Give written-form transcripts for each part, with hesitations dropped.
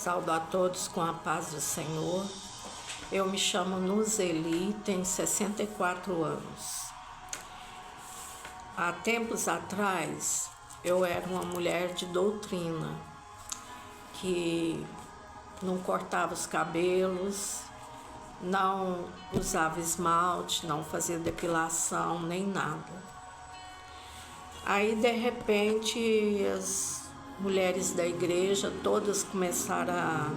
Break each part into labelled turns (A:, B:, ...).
A: Saúdo a todos com a paz do Senhor. Eu me chamo Nuzeli, tenho 64 anos. Há tempos atrás, eu era uma mulher de doutrina, que não cortava os cabelos, não usava esmalte, não fazia depilação, nem nada. Aí, de repente, as mulheres da igreja todas começaram a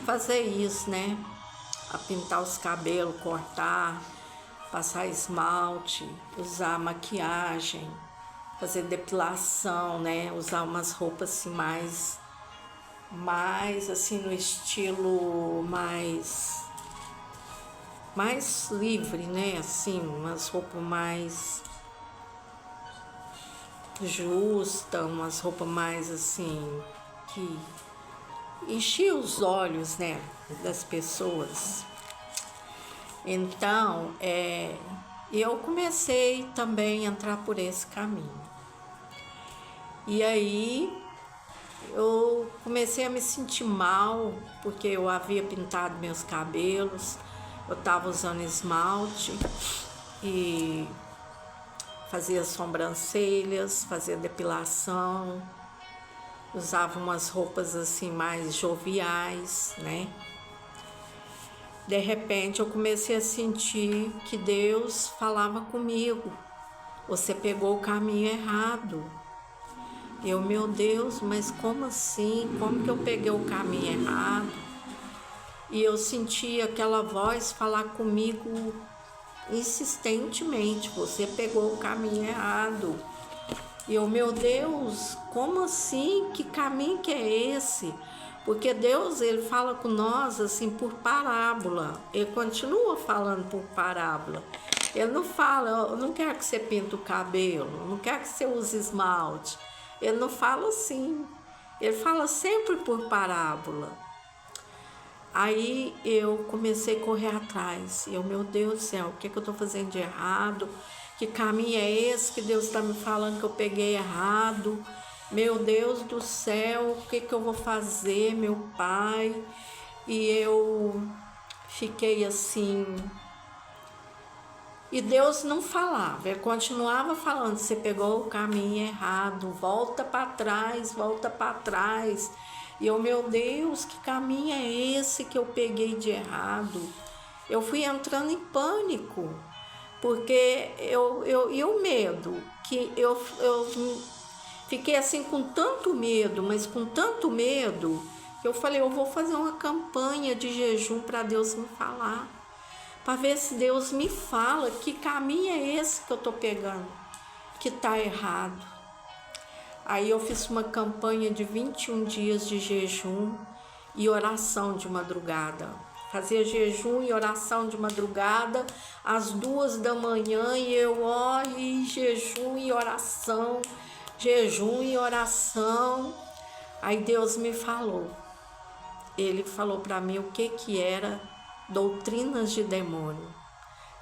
A: fazer isso, né? A pintar os cabelos, cortar, passar esmalte, usar maquiagem, fazer depilação, né? Usar umas roupas assim mais assim no estilo mais livre, né? Assim, umas roupas mais justa, umas roupas mais assim que enchia os olhos, né, das pessoas. Então, eu comecei também a entrar por esse caminho. E aí eu comecei a me sentir mal, porque eu havia pintado meus cabelos, eu estava usando esmalte e fazia sobrancelhas, fazia depilação, usava umas roupas assim mais joviais, né? De repente eu comecei a sentir que Deus falava comigo: você pegou o caminho errado. Eu, meu Deus, mas como assim? Como que eu peguei o caminho errado? E eu senti aquela voz falar comigo insistentemente: você pegou o caminho errado. E eu, meu Deus, como assim? Que caminho que é esse? Porque Deus, ele fala com nós assim por parábola. Ele continua falando por parábola. Ele não fala: eu não quero que você pinte o cabelo, não quero que você use esmalte. Ele não fala assim. Ele fala sempre por parábola. Aí eu comecei a correr atrás. Eu, meu Deus do céu, o que eu estou fazendo de errado? Que caminho é esse que Deus está me falando que eu peguei errado? Meu Deus do céu, o que eu vou fazer, meu Pai? E eu fiquei assim. E Deus não falava, ele continuava falando: você pegou o caminho errado, volta para trás, volta para trás. E eu, meu Deus, que caminho é esse que eu peguei de errado? Eu fui entrando em pânico, porque o medo, que eu fiquei assim com tanto medo, mas com tanto medo, que eu falei: eu vou fazer uma campanha de jejum para Deus me falar, para ver se Deus me fala que caminho é esse que eu estou pegando, que está errado. Aí eu fiz uma campanha de 21 dias de jejum e oração de madrugada. Fazia jejum e oração de madrugada, às 2 da manhã, e eu e jejum e oração, jejum e oração. Aí Deus me falou. Ele falou para mim o que era doutrinas de demônio.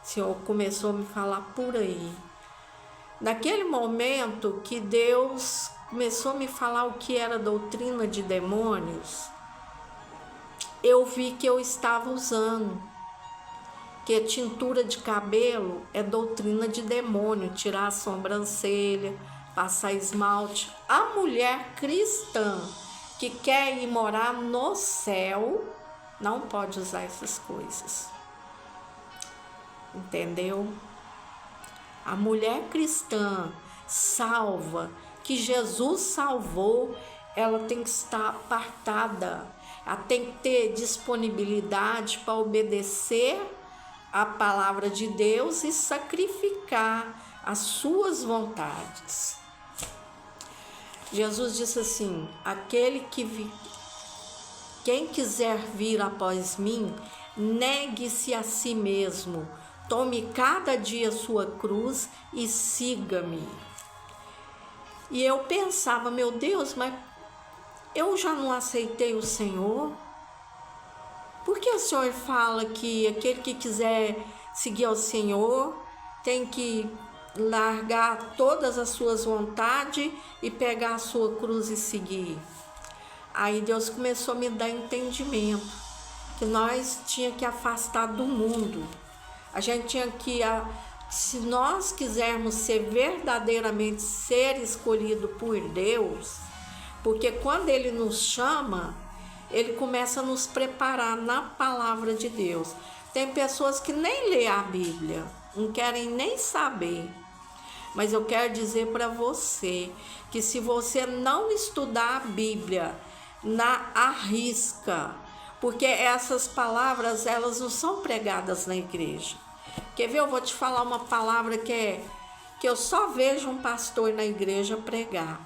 A: O Senhor começou a me falar por aí. Naquele momento que Deus começou a me falar o que era doutrina de demônios, eu vi que eu estava usando, que a tintura de cabelo é doutrina de demônio, tirar a sobrancelha, passar esmalte. A mulher cristã que quer ir morar no céu não pode usar essas coisas, entendeu? A mulher cristã salva, que Jesus salvou, ela tem que estar apartada, ela tem que ter disponibilidade para obedecer a palavra de Deus e sacrificar as suas vontades. Jesus disse assim: quem quiser vir após mim, negue-se a si mesmo, tome cada dia sua cruz e siga-me. E eu pensava: meu Deus, mas eu já não aceitei o Senhor? Por que o Senhor fala que aquele que quiser seguir ao Senhor tem que largar todas as suas vontades e pegar a sua cruz e seguir? Aí Deus começou a me dar entendimento que nós tinha que afastar do mundo. A gente tinha que, se nós quisermos ser verdadeiramente ser escolhido por Deus, porque quando Ele nos chama, Ele começa a nos preparar na palavra de Deus. Tem pessoas que nem lê a Bíblia, não querem nem saber. Mas eu quero dizer para você que se você não estudar a Bíblia na risca, porque essas palavras, elas não são pregadas na igreja. Quer ver? Eu vou te falar uma palavra que eu só vejo um pastor na igreja pregar.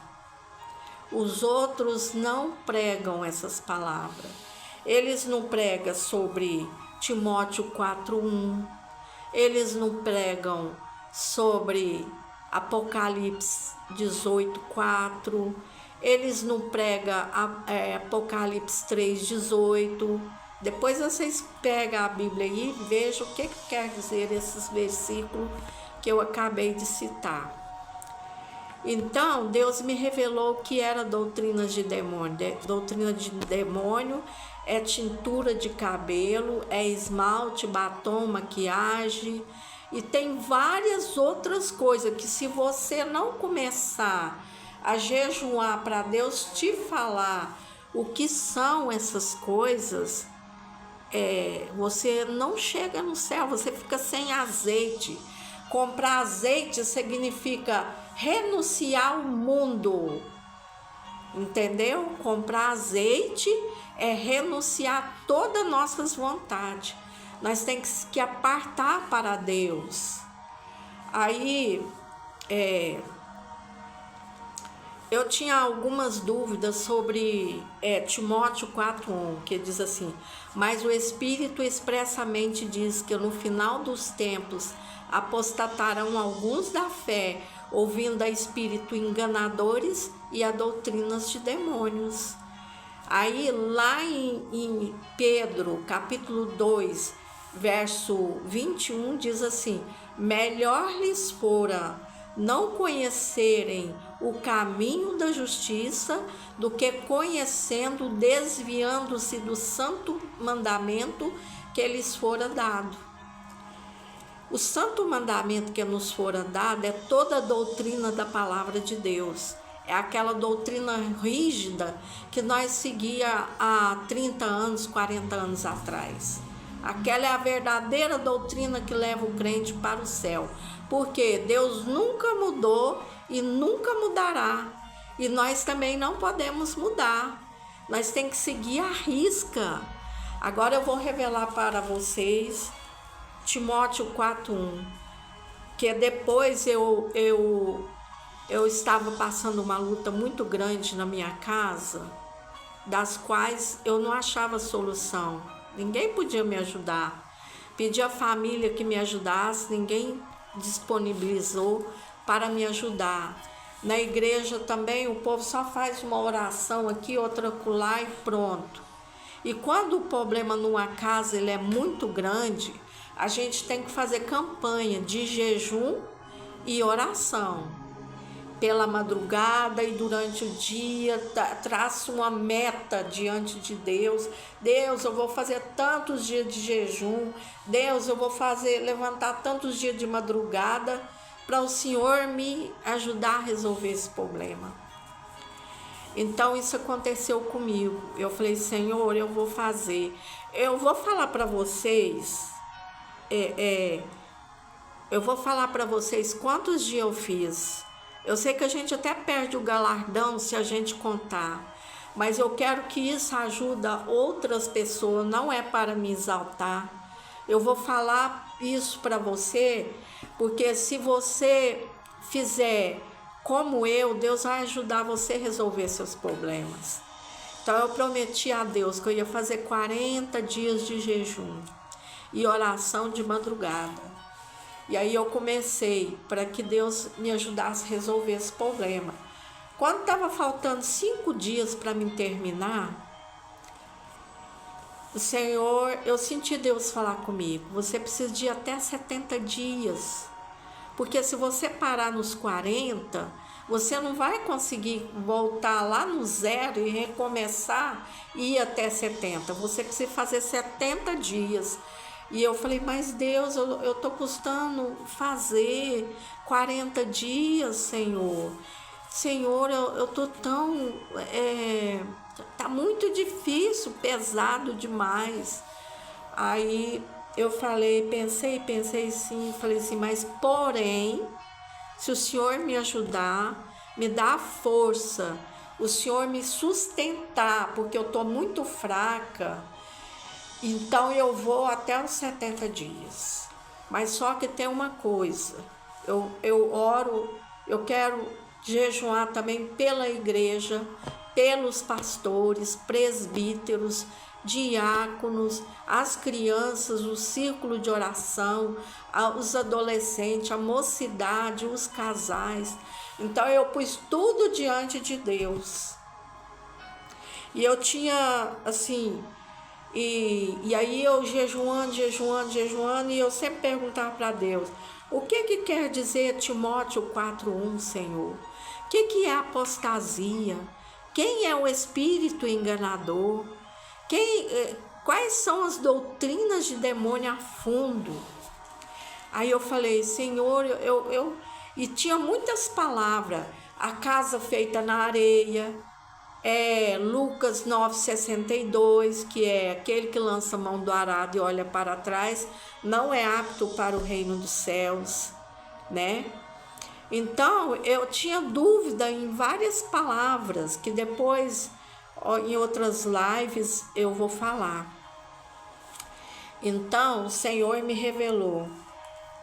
A: Os outros não pregam essas palavras. Eles não pregam sobre Timóteo 4:1. Eles não pregam sobre Apocalipse 18:4. Eles não pregam Apocalipse 3:18. Depois vocês pegam a Bíblia aí e vejam o que quer dizer esses versículos que eu acabei de citar. Então, Deus me revelou que era doutrina de demônio. Doutrina de demônio é tintura de cabelo, é esmalte, batom, maquiagem, e tem várias outras coisas que, se você não começar a jejuar para Deus te falar o que são essas coisas, você não chega no céu, você fica sem azeite. Comprar azeite significa renunciar ao mundo, entendeu? Comprar azeite é renunciar todas as nossas vontades. Nós temos que apartar para Deus. Aí, eu tinha algumas dúvidas sobre Timóteo 4:1, que diz assim: mas o Espírito expressamente diz que no final dos tempos apostatarão alguns da fé, ouvindo a espírito enganadores e a doutrinas de demônios. Aí lá em Pedro, capítulo 2, verso 21, diz assim: melhor lhes fora não conhecerem o caminho da justiça do que conhecendo, desviando-se do santo mandamento que lhes fora dado. O santo mandamento que nos fora dado é toda a doutrina da palavra de Deus. É aquela doutrina rígida que nós seguia há 30 anos, 40 anos atrás. Aquela é a verdadeira doutrina que leva o crente para o céu. Porque Deus nunca mudou e nunca mudará. E nós também não podemos mudar. Nós temos que seguir a risca. Agora eu vou revelar para vocês Timóteo 4:1. Que depois eu estava passando uma luta muito grande na minha casa, das quais eu não achava solução. Ninguém podia me ajudar. Pedi à família que me ajudasse, ninguém disponibilizou para me ajudar. Na igreja também o povo só faz uma oração aqui, outra acolá e pronto. E quando o problema numa casa ele é muito grande, a gente tem que fazer campanha de jejum e oração. Pela madrugada e durante o dia, traça uma meta diante de Deus. Deus, eu vou fazer tantos dias de jejum. Deus, eu vou levantar tantos dias de madrugada para o Senhor me ajudar a resolver esse problema. Então isso aconteceu comigo. Eu falei: Senhor, eu vou fazer. Eu vou falar para vocês, eu vou falar para vocês quantos dias eu fiz. Eu sei que a gente até perde o galardão se a gente contar, mas eu quero que isso ajude outras pessoas, não é para me exaltar. Eu vou falar isso para você, porque se você fizer como eu, Deus vai ajudar você a resolver seus problemas. Então eu prometi a Deus que eu ia fazer 40 dias de jejum e oração de madrugada. E aí eu comecei para que Deus me ajudasse a resolver esse problema. Quando estava faltando 5 dias para me terminar, o Senhor, eu senti Deus falar comigo: você precisa de até 70 dias. Porque se você parar nos 40, Você não vai conseguir voltar lá no zero e recomeçar e ir até 70. Você precisa fazer 70 dias. E eu falei, mas Deus, eu tô custando fazer 40 dias, Senhor. Senhor, eu tô tão... tá muito difícil, pesado demais. Aí eu falei, pensei sim, falei assim, mas porém, se o Senhor me ajudar, me dá força, o Senhor me sustentar, porque eu tô muito fraca, então eu vou até os 70 dias. Mas só que tem uma coisa, eu oro, eu quero jejuar também pela igreja, pelos pastores, presbíteros, diáconos, as crianças, o círculo de oração, os adolescentes, a mocidade, os casais. Então eu pus tudo diante de Deus. E eu tinha assim, e aí eu jejuando, e eu sempre perguntava para Deus, o que quer dizer Timóteo 4:1, Senhor? O que é apostasia? Quem é o espírito enganador? Quais são as doutrinas de demônio a fundo? Aí eu falei, Senhor, e tinha muitas palavras, a casa feita na areia, Lucas 9,62, que é aquele que lança a mão do arado e olha para trás, não é apto para o reino dos céus, né? Então, eu tinha dúvida em várias palavras, que depois, em outras lives, eu vou falar. Então, o Senhor me revelou.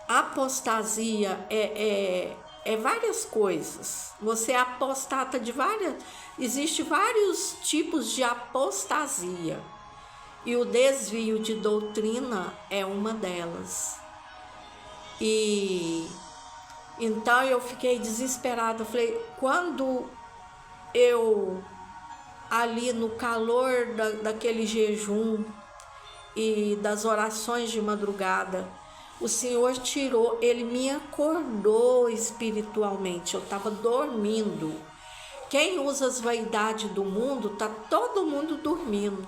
A: Apostasia é várias coisas. Você é apostata de várias... Existem vários tipos de apostasia. E o desvio de doutrina é uma delas. Então eu fiquei desesperada. Eu falei, quando eu, ali no calor daquele jejum e das orações de madrugada, o Senhor tirou, Ele me acordou espiritualmente. Eu estava dormindo. Quem usa as vaidades do mundo, está todo mundo dormindo.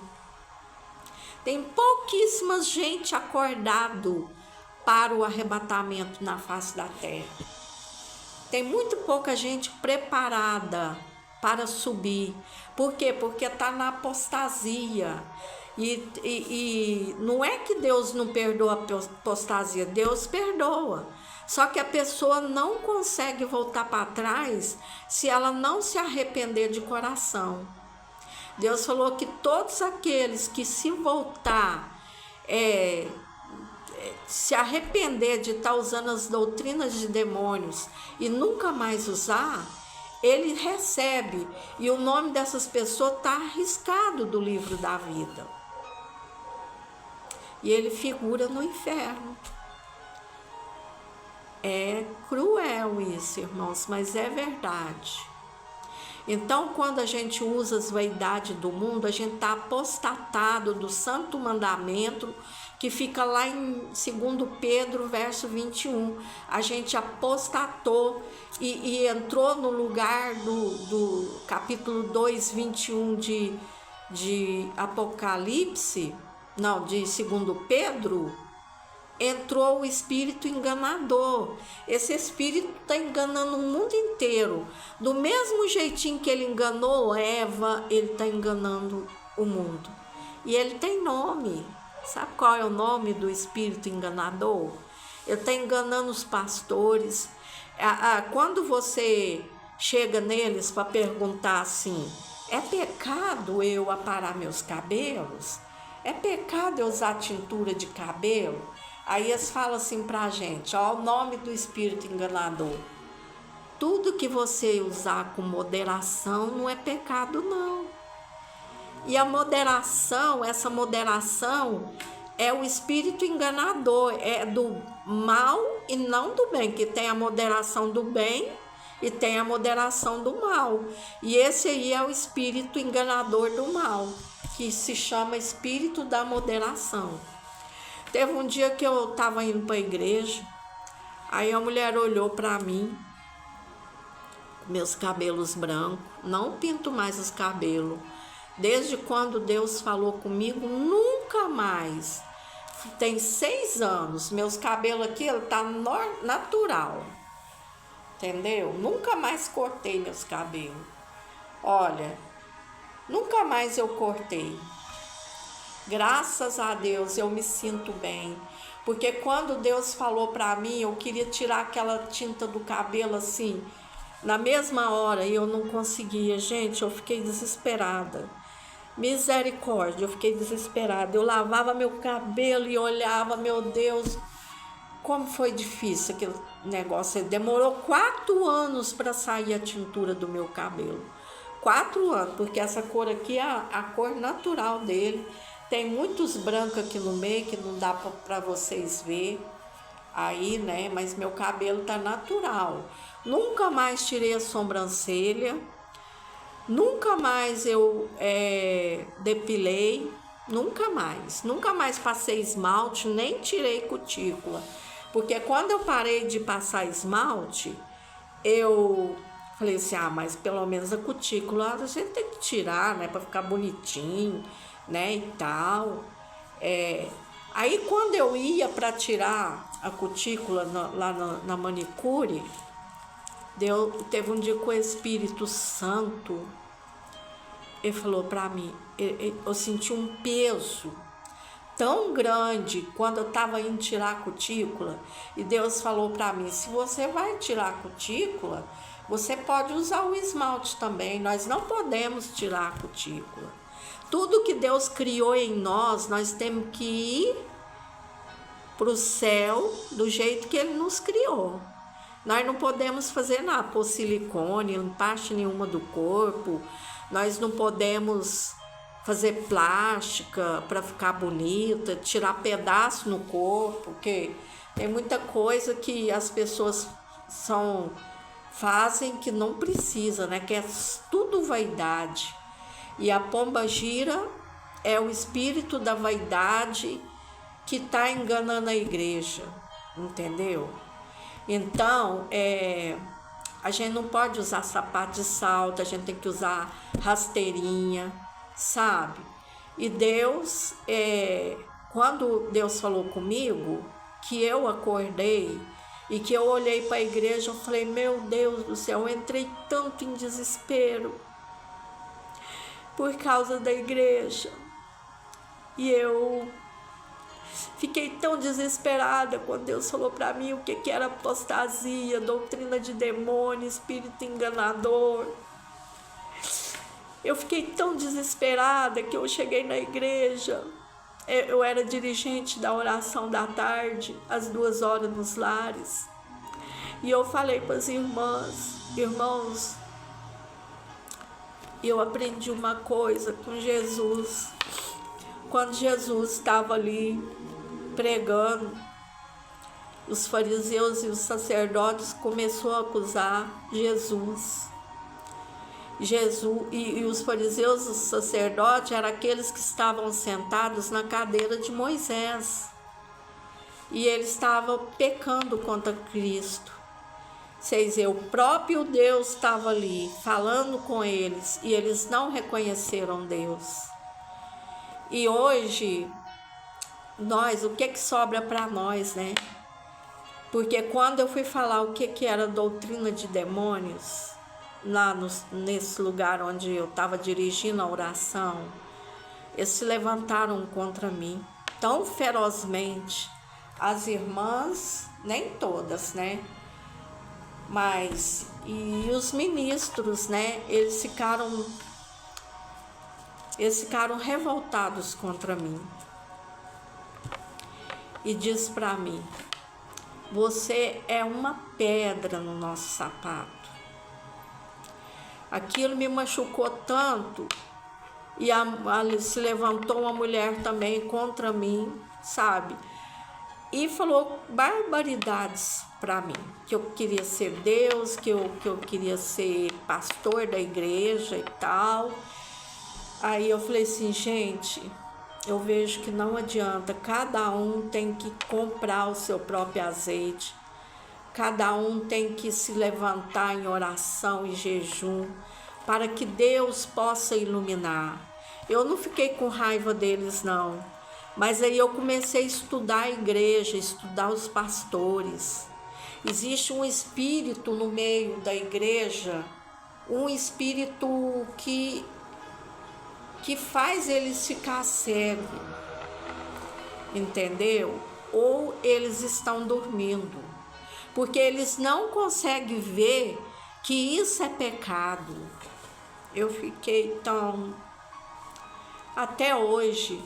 A: Tem pouquíssima gente acordado para o arrebatamento na face da terra. Tem muito pouca gente preparada para subir. Por quê? Porque está na apostasia. E não é que Deus não perdoa a apostasia, Deus perdoa. Só que a pessoa não consegue voltar para trás se ela não se arrepender de coração. Deus falou que todos aqueles que se voltar, se arrepender de estar usando as doutrinas de demônios e nunca mais usar, ele recebe. E o nome dessas pessoas está arriscado do livro da vida. E ele figura no inferno. É cruel isso, irmãos, mas é verdade. Então, quando a gente usa as vaidades do mundo, a gente está apostatado do santo mandamento, que fica lá em 2 Pedro, verso 21. A gente apostatou e entrou no lugar do capítulo 2, 21 de Apocalipse, não, de 2 Pedro, entrou o espírito enganador. Esse espírito está enganando o mundo inteiro. Do mesmo jeitinho que ele enganou Eva, ele está enganando o mundo. E ele tem nome. Sabe qual é o nome do espírito enganador? Ele está enganando os pastores. Quando você chega neles para perguntar assim, é pecado eu aparar meus cabelos? É pecado eu usar tintura de cabelo? Aí eles falam assim para a gente, ó, o nome do espírito enganador. Tudo que você usar com moderação não é pecado, não. E a moderação, essa moderação é o espírito enganador, é do mal e não do bem, que tem a moderação do bem e tem a moderação do mal. E esse aí é o espírito enganador do mal, que se chama espírito da moderação. Teve um dia que eu estava indo para a igreja, aí a mulher olhou para mim, meus cabelos brancos, não pinto mais os cabelos. Desde quando Deus falou comigo, nunca mais. Tem 6 anos, meus cabelos aqui, ele tá natural, entendeu? Nunca mais cortei meus cabelos. Olha, nunca mais eu cortei. Graças a Deus eu me sinto bem. Porque quando Deus falou para mim, eu queria tirar aquela tinta do cabelo assim, na mesma hora, e eu não conseguia. Gente, eu fiquei desesperada. Misericórdia, eu fiquei desesperada. Eu lavava meu cabelo e olhava, meu Deus, como foi difícil aquele negócio. Demorou 4 anos para sair a tintura do meu cabelo. 4 anos, porque essa cor aqui é a cor natural dele. Tem muitos brancos aqui no meio que não dá para vocês ver aí, né? Mas meu cabelo tá natural. Nunca mais tirei a sobrancelha. Nunca mais eu depilei. Nunca mais passei esmalte, nem tirei cutícula. Porque quando eu parei de passar esmalte, eu falei assim, mas pelo menos a cutícula a gente tem que tirar, né? Pra ficar bonitinho, né? E tal. Aí quando eu ia para tirar a cutícula lá na manicure, teve um dia que o Espírito Santo, ele falou para mim, eu senti um peso tão grande quando eu estava indo tirar a cutícula, e Deus falou para mim, se você vai tirar a cutícula, você pode usar o esmalte também, nós não podemos tirar a cutícula. Tudo que Deus criou em nós temos que ir para o céu do jeito que Ele nos criou. Nós não podemos fazer nada, pôr silicone em parte nenhuma do corpo, nós não podemos fazer plástica para ficar bonita, tirar pedaço no corpo, porque tem muita coisa que as pessoas fazem que não precisa, né? Que é tudo vaidade. E a pombagira é o espírito da vaidade que está enganando a igreja, entendeu? Então, a gente não pode usar sapato de salto, a gente tem que usar rasteirinha, sabe? E Deus, quando Deus falou comigo, que eu acordei e que eu olhei para a igreja, eu falei, meu Deus do céu, eu entrei tanto em desespero por causa da igreja. E eu fiquei tão desesperada quando Deus falou para mim o que era apostasia, doutrina de demônio, espírito enganador. Eu fiquei tão desesperada que eu cheguei na igreja. Eu era dirigente da oração da tarde, às 2 horas nos lares. E eu falei para as irmãos, eu aprendi uma coisa com Jesus. Quando Jesus estava ali pregando, os fariseus e os sacerdotes começaram a acusar Jesus. E os fariseus e os sacerdotes eram aqueles que estavam sentados na cadeira de Moisés. E eles estavam pecando contra Cristo. Vocês veem, o próprio Deus estava ali falando com eles e eles não reconheceram Deus. E hoje, o que sobra para nós, né? Porque quando eu fui falar o que era doutrina de demônios, lá nesse lugar onde eu estava dirigindo a oração, eles se levantaram contra mim tão ferozmente. As irmãs, nem todas, né? Mas, e os ministros, né? Eles ficaram revoltados contra mim. E diz para mim, você é uma pedra no nosso sapato. Aquilo me machucou tanto. E se levantou uma mulher também contra mim, sabe? E falou barbaridades para mim. Que eu queria ser Deus, que eu queria ser pastor da igreja e tal. Aí eu falei assim, gente, eu vejo que não adianta. Cada um tem que comprar o seu próprio azeite. Cada um tem que se levantar em oração e jejum para que Deus possa iluminar. Eu não fiquei com raiva deles, não. Mas aí eu comecei a estudar a igreja, estudar os pastores. Existe um espírito no meio da igreja, um espírito que faz eles ficar cegos, entendeu? Ou eles estão dormindo, porque eles não conseguem ver que isso é pecado. Eu fiquei tão... Até hoje,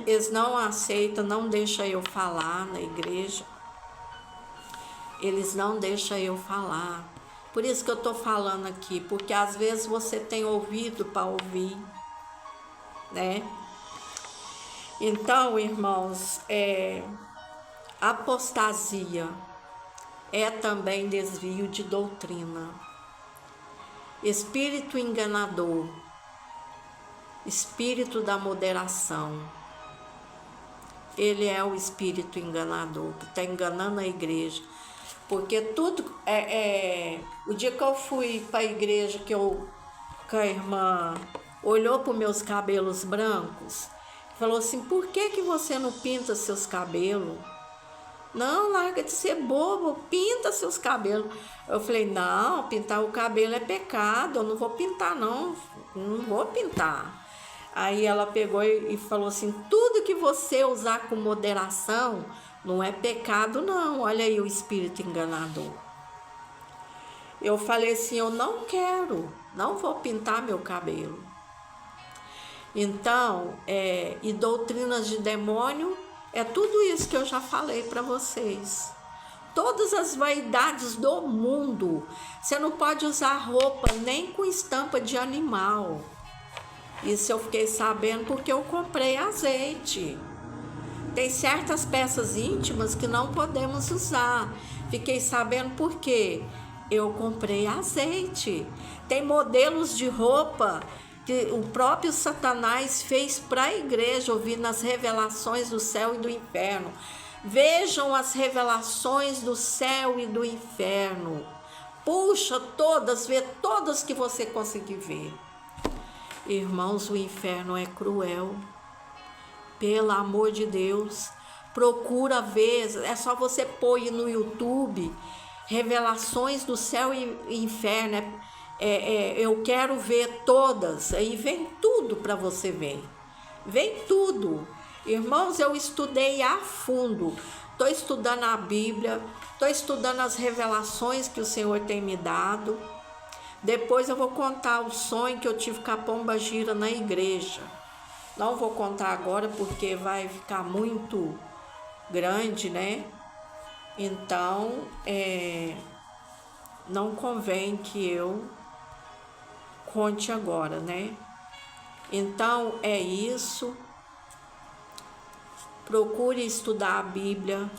A: eles não aceitam, não deixam eu falar na igreja. Eles não deixam eu falar. Por isso que eu estou falando aqui, porque às vezes você tem ouvido para ouvir, né? Então, irmãos, apostasia é também desvio de doutrina. Espírito enganador, espírito da moderação. Ele é o espírito enganador que está enganando a igreja. Porque tudo o dia que eu fui para a igreja, que a irmã olhou para os meus cabelos brancos, falou assim: por que você não pinta seus cabelos? Não, larga de ser bobo, pinta seus cabelos. Eu falei: não, pintar o cabelo é pecado, eu não vou pintar não vou pintar. Aí ela pegou e falou assim: tudo que você usar com moderação não é pecado não. Olha aí o espírito enganador. Eu falei assim: eu não quero, não vou pintar meu cabelo. Então, e doutrinas de demônio, é tudo isso que eu já falei para vocês. Todas as vaidades do mundo. Você não pode usar roupa nem com estampa de animal. Isso eu fiquei sabendo porque eu comprei azeite. Tem certas peças íntimas que não podemos usar. Fiquei sabendo porque eu comprei azeite. Tem modelos de roupa que o próprio Satanás fez para a igreja, ouvindo as revelações do céu e do inferno. Vejam as revelações do céu e do inferno. Puxa todas, vê todas que você conseguir ver. Irmãos, o inferno é cruel. Pelo amor de Deus, procura ver. É só você pôr no YouTube revelações do céu e inferno. Eu quero ver todas. Aí vem tudo para você ver. Vem tudo. Irmãos, eu estudei a fundo. Estou estudando a Bíblia. Estou estudando as revelações que o Senhor tem me dado. Depois eu vou contar o sonho que eu tive com a pomba gira na igreja. Não vou contar agora porque vai ficar muito grande, né? Então, não convém que eu conte agora, né? Então, é isso. Procure estudar a Bíblia.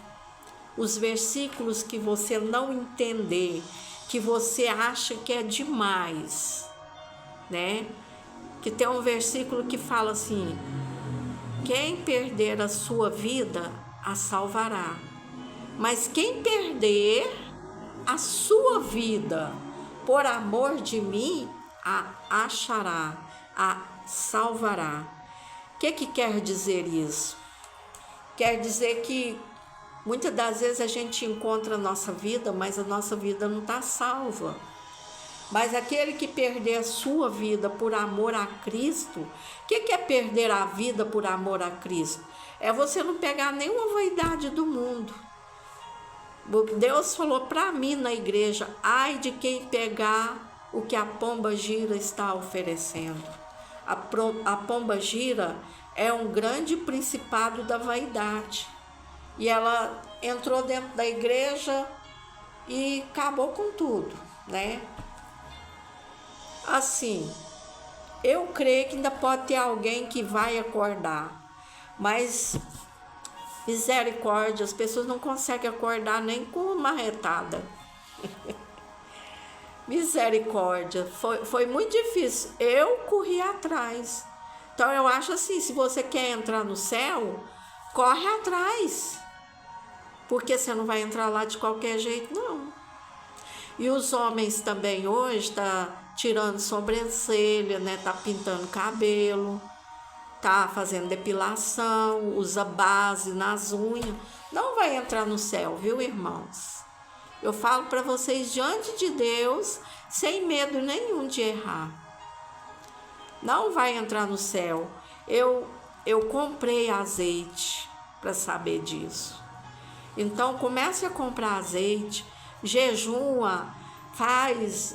A: Os versículos que você não entender, que você acha que é demais, né? Que tem um versículo que fala assim: quem perder a sua vida, a salvará. Mas quem perder a sua vida por amor de mim, a achará, a salvará. O que quer dizer isso? Quer dizer que muitas das vezes a gente encontra a nossa vida, mas a nossa vida não está salva. Mas aquele que perder a sua vida por amor a Cristo, o que é perder a vida por amor a Cristo? É você não pegar nenhuma vaidade do mundo. Deus falou para mim na igreja: ai de quem pegar o que a pomba gira está oferecendo. A pomba gira é um grande principado da vaidade. E ela entrou dentro da igreja e acabou com tudo, né? Assim, eu creio que ainda pode ter alguém que vai acordar, mas misericórdia, as pessoas não conseguem acordar nem com uma marretada. Misericórdia, foi muito difícil. Eu corri atrás. Então eu acho assim, se você quer entrar no céu, corre atrás. porque você não vai entrar lá de qualquer jeito, não. E os homens também hoje tá tirando sobrancelha, né? Tá pintando cabelo, tá fazendo depilação, usa base nas unhas. Não vai entrar no céu, viu, irmãos? Eu falo para vocês diante de Deus, sem medo nenhum de errar. Não vai entrar no céu. Eu comprei azeite para saber disso. Então comece a comprar azeite, jejua, faz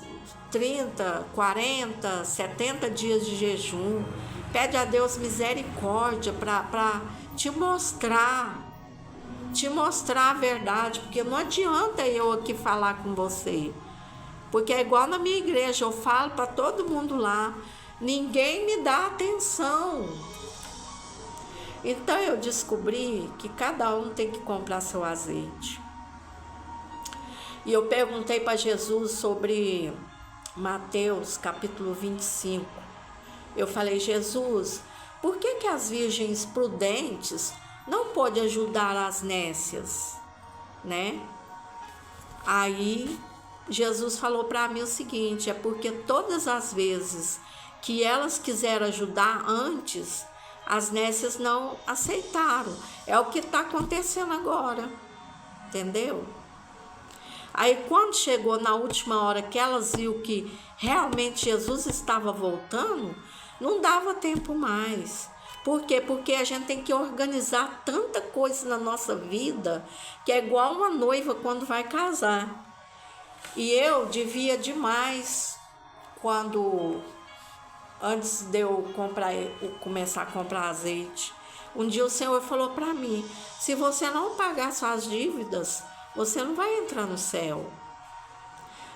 A: 30, 40, 70 dias de jejum. Pede a Deus misericórdia para te mostrar a verdade, porque não adianta eu aqui falar com você. Porque é igual na minha igreja, eu falo para todo mundo lá, ninguém me dá atenção. Então eu descobri que cada um tem que comprar seu azeite. E eu perguntei para Jesus sobre Mateus capítulo 25. Eu falei, Jesus, por que as virgens prudentes não podem ajudar as nécias, né? Aí Jesus falou para mim o seguinte, é porque todas as vezes que elas quiseram ajudar antes, as nécias não aceitaram. É o que está acontecendo agora, entendeu? Aí quando chegou na última hora que elas viram que realmente Jesus estava voltando, não dava tempo mais. Por quê? Porque a gente tem que organizar tanta coisa na nossa vida, que é igual uma noiva quando vai casar. E eu devia demais antes de eu começar a comprar azeite. Um dia o Senhor falou para mim, se você não pagar suas dívidas, você não vai entrar no céu.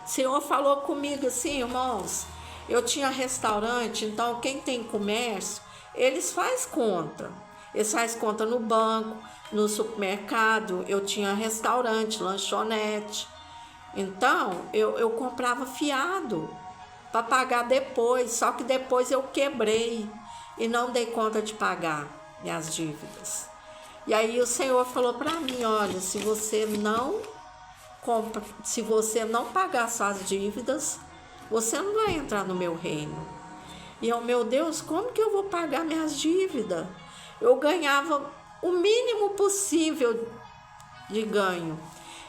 A: O Senhor falou comigo assim, irmãos, eu tinha restaurante, então quem tem comércio, eles fazem conta. Eles fazem conta no banco, no supermercado, eu tinha restaurante, lanchonete. Então, eu comprava fiado para pagar depois, só que depois eu quebrei e não dei conta de pagar minhas dívidas. E aí o Senhor falou para mim, olha, se você não pagar suas dívidas, você não vai entrar no meu reino. E eu, meu Deus, como que eu vou pagar minhas dívidas? Eu ganhava o mínimo possível de ganho.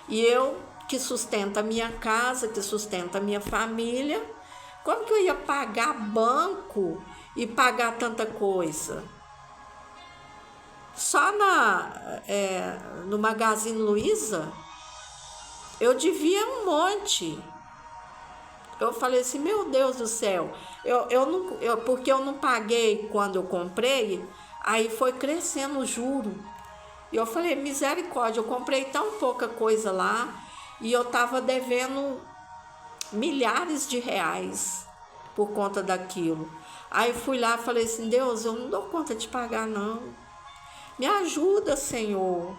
A: E eu, que sustento a minha casa, que sustento a minha família, como que eu ia pagar banco e pagar tanta coisa? Só no Magazine Luiza, eu devia um monte. Eu falei assim, meu Deus do céu, porque eu não paguei quando eu comprei, aí foi crescendo o juro. E eu falei, misericórdia, eu comprei tão pouca coisa lá e eu estava devendo milhares de reais por conta daquilo. Aí fui lá e falei assim, Deus, eu não dou conta de pagar não. Me ajuda, Senhor.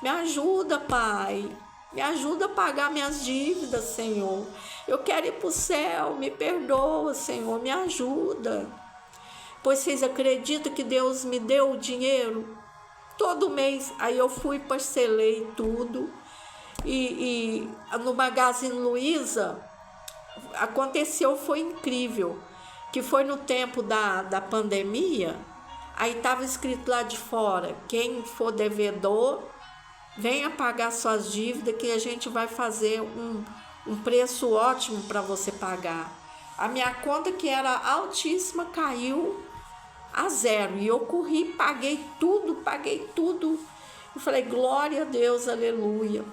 A: Me ajuda, Pai. Me ajuda a pagar minhas dívidas, Senhor. Eu quero ir para o céu. Me perdoa, Senhor. Me ajuda. Pois vocês acreditam que Deus me deu o dinheiro? Todo mês. Aí eu fui, parcelei tudo. E no Magazine Luiza, aconteceu, foi incrível. Que foi no tempo da pandemia. Aí estava escrito lá de fora, quem for devedor, venha pagar suas dívidas que a gente vai fazer um preço ótimo para você pagar. A minha conta, que era altíssima, caiu a zero. E eu corri, paguei tudo. Eu falei, glória a Deus, aleluia.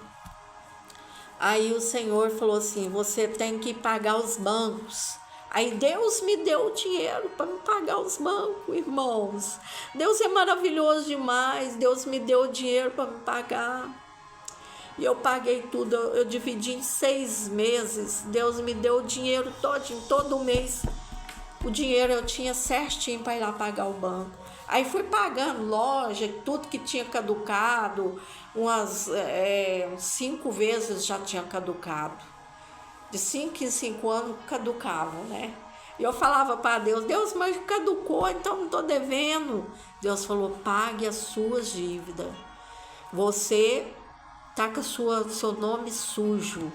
A: Aí o Senhor falou assim, você tem que pagar os bancos. Aí Deus me deu o dinheiro para me pagar os bancos, irmãos. Deus é maravilhoso demais. Deus me deu o dinheiro para me pagar. E eu paguei tudo. Eu dividi em 6 meses. Deus me deu o dinheiro todo mês. O dinheiro eu tinha certinho para ir lá pagar o banco. Aí fui pagando loja, tudo que tinha caducado. Umas 5 vezes já tinha caducado. De 5 em 5 anos caducavam, né? E eu falava para Deus, Deus, mas caducou, então não estou devendo. Deus falou, pague as suas dívidas. Você tá com seu nome sujo.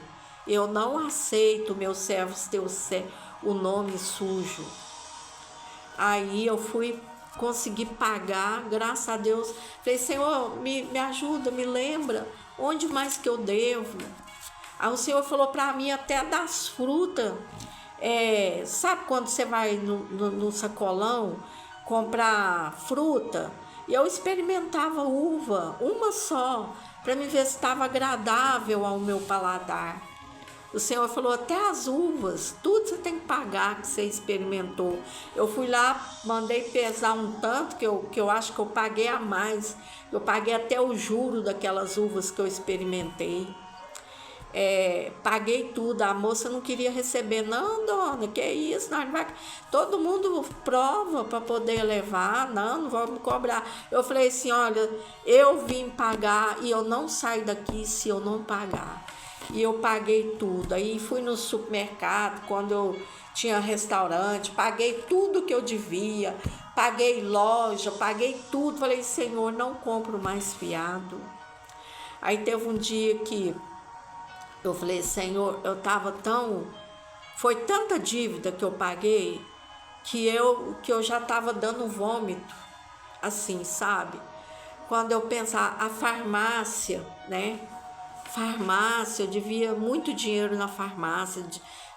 A: Eu não aceito, meus servos, o nome sujo. Aí eu fui conseguir pagar, graças a Deus. Falei, Senhor, me ajuda, me lembra, onde mais que eu devo? Aí o Senhor falou para mim até das frutas. Sabe quando você vai no sacolão comprar fruta? E eu experimentava uva, uma só, para me ver se estava agradável ao meu paladar. O Senhor falou, até as uvas, tudo você tem que pagar que você experimentou. Eu fui lá, mandei pesar um tanto, que eu acho que eu paguei a mais. Eu paguei até o juro daquelas uvas que eu experimentei. Paguei tudo, a moça não queria receber. Não, dona, que isso? Não vai... Todo mundo prova para poder levar, não vamos cobrar. Eu falei assim, olha, eu vim pagar e eu não saio daqui se eu não pagar. E eu paguei tudo. Aí fui no supermercado, quando eu tinha restaurante, paguei tudo que eu devia, paguei loja, paguei tudo. Falei, Senhor, não compro mais fiado. Aí teve um dia que eu falei, Senhor, foi tanta dívida que eu paguei que eu já estava dando vômito, assim, sabe? Quando eu pensar, a farmácia, né? Farmácia, eu devia muito dinheiro na farmácia,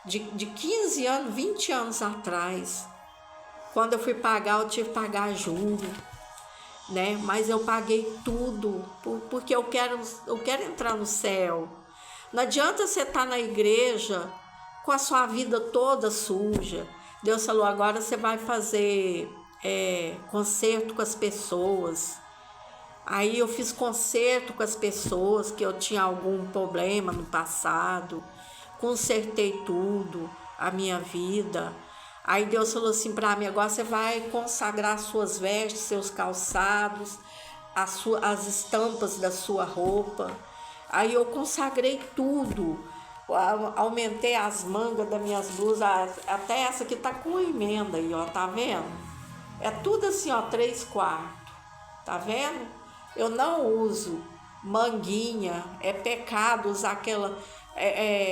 A: de 15 anos, 20 anos atrás. Quando eu fui pagar, eu tive que pagar juros, né? Mas eu paguei tudo, porque eu quero entrar no céu. Não adianta você estar na igreja com a sua vida toda suja. Deus falou, agora você vai fazer conserto com as pessoas. Aí eu fiz conserto com as pessoas que eu tinha algum problema no passado. Consertei tudo, a minha vida. Aí Deus falou assim para mim, agora você vai consagrar suas vestes, seus calçados, as estampas da sua roupa. Aí eu consagrei tudo, aumentei as mangas das minhas blusas, até essa aqui tá com emenda aí, ó, tá vendo? É tudo assim, ó, 3/4, tá vendo? Eu não uso manguinha, é pecado usar aquela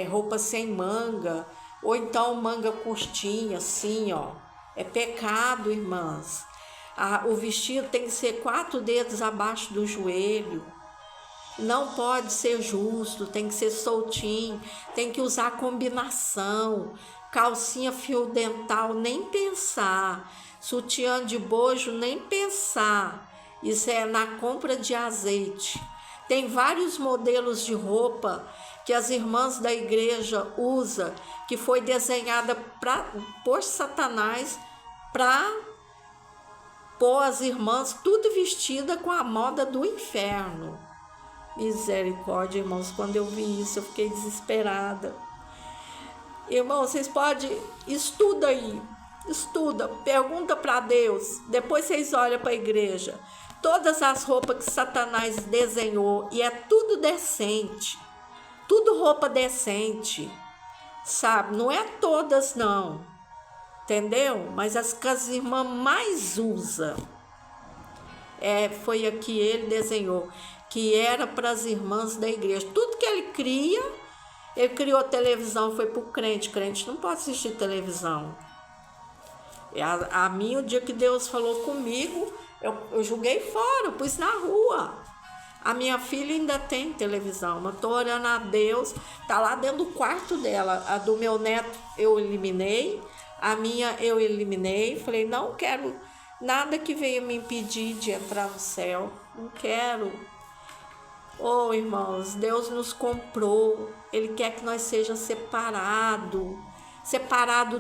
A: roupa sem manga, ou então manga curtinha, assim, ó. É pecado, irmãs. O vestido tem que ser 4 dedos abaixo do joelho. Não pode ser justo, tem que ser soltinho, tem que usar combinação, calcinha fio dental, nem pensar, sutiã de bojo, nem pensar. Isso é na compra de azeite. Tem vários modelos de roupa que as irmãs da igreja usam, que foi desenhada por Satanás para pôr as irmãs tudo vestida com a moda do inferno. Misericórdia, irmãos, quando eu vi isso eu fiquei desesperada. Irmãos, vocês podem, estuda aí, pergunta para Deus, depois vocês olham para a igreja. Todas as roupas que Satanás desenhou, e é tudo decente, tudo roupa decente, sabe? Não é todas não, entendeu? Mas as que as irmãs mais usam, foi a que ele desenhou, que era para as irmãs da igreja. Tudo que ele criou televisão, foi para o crente. Crente não pode assistir televisão. A mim, o dia que Deus falou comigo, eu joguei fora, eu pus na rua. A minha filha ainda tem televisão, mas estou orando a Deus, tá lá dentro do quarto dela. A do meu neto eu eliminei, a minha eu eliminei. Falei, não quero nada que venha me impedir de entrar no céu, não quero. Oh, irmãos, Deus nos comprou, Ele quer que nós sejamos separados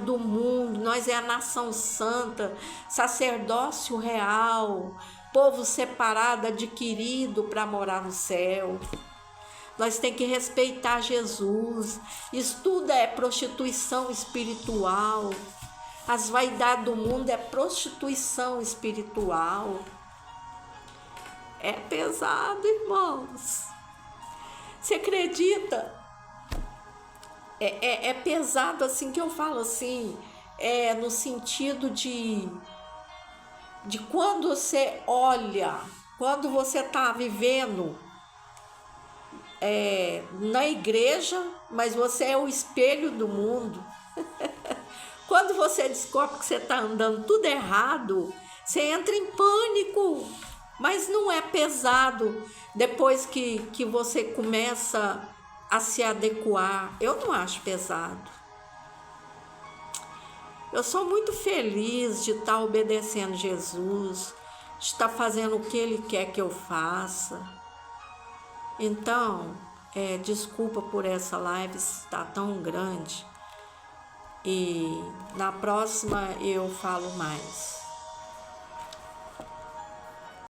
A: do mundo. Nós é a nação santa, sacerdócio real, povo separado, adquirido para morar no céu. Nós temos que respeitar Jesus. Isso tudo é prostituição espiritual. As vaidades do mundo é prostituição espiritual. É pesado, irmãos. Você acredita? É pesado assim que eu falo assim, no sentido de quando você olha, quando você está vivendo na igreja, mas você é o espelho do mundo. Quando você descobre que você está andando tudo errado, você entra em pânico, mas não é pesado depois que você começa a se adequar. Eu não acho pesado. Eu sou muito feliz de estar obedecendo Jesus, de estar fazendo o que Ele quer que eu faça. Então, desculpa por essa live estar tão grande. E na próxima eu falo mais.